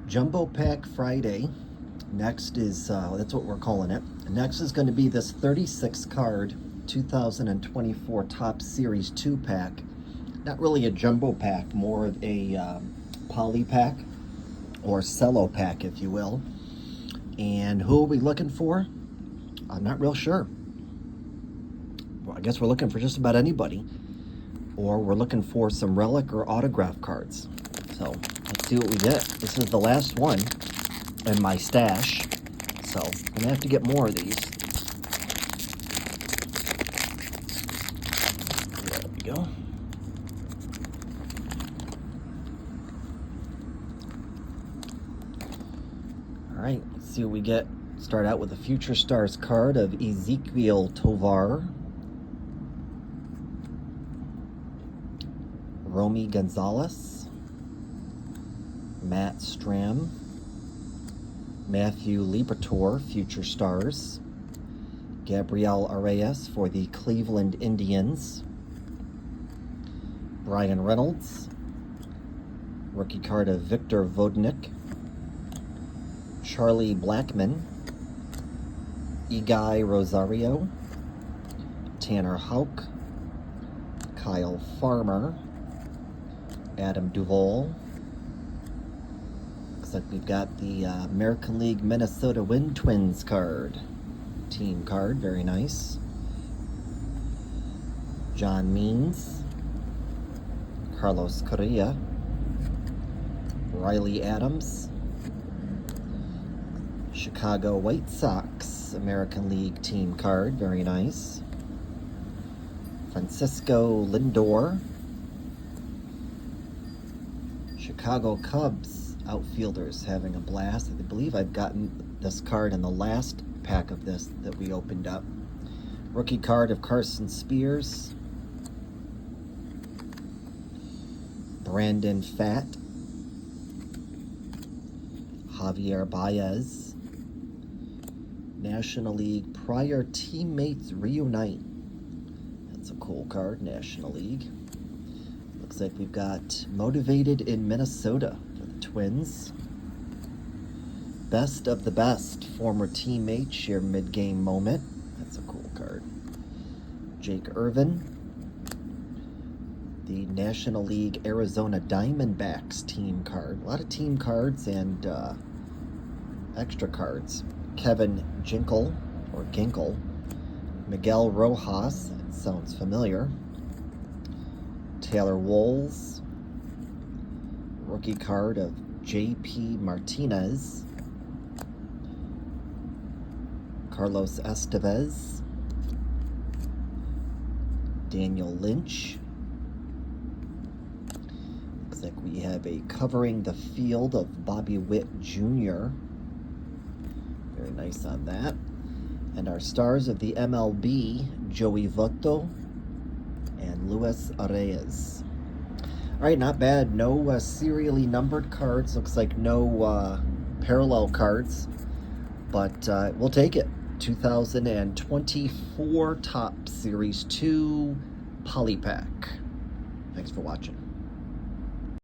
Jumbo Pack Friday. Next is, that's what we're calling it. Next is going to be this 36 card 2024 Topps Series 2 pack. Not really a jumbo pack, more of a poly pack or cello pack, if you will. And who are we looking for? I'm not real sure. Well, I guess we're looking for just about anybody. Or we're looking for some relic or autograph cards. So let's see what we get. This is the last one in my stash. So I'm going to have to get more of these. There we go. All right, let's see what we get. Start out with a Future Stars card of Ezequiel Tovar, Romy Gonzalez, Matt Stram, Matthew Liberatore, Future Stars, Gabriel Arias for the Cleveland Indians, Brian Reynolds, rookie card of Victor Vodnik, Charlie Blackmon, Eguy Rosario, Tanner Houck, Kyle Farmer, Adam Duvall. Looks like we've got the American League Minnesota Wind Twins card. Team card, very nice. John Means, Carlos Correa, Riley Adams, Chicago White Sox American League team card, very nice. Francisco Lindor, Chicago Cubs outfielders having a blast. I believe I've gotten this card in the last pack of this that we opened up. Rookie card of Carson Spears, Brandon Fatt, Javier Baez. National League prior teammates reunite. That's a cool card, National League. Looks like we've got Motivated in Minnesota for the Twins. Best of the best, former teammates share mid-game moment. That's a cool card. Jake Irvin. The National League Arizona Diamondbacks team card. A lot of team cards and extra cards. Kevin Ginkel, or Ginkel, Miguel Rojas, that sounds familiar, Taylor Walls, rookie card of J.P. Martinez, Carlos Estevez, Daniel Lynch. Looks like we have a Covering the Field of Bobby Witt Jr., very nice on that. And our stars of the MLB, Joey Votto and Luis Arraez. All right, not bad. No serially numbered cards. Looks like no parallel cards, but we'll take it. 2024 Topps Series 2 Poly Pack. Thanks for watching.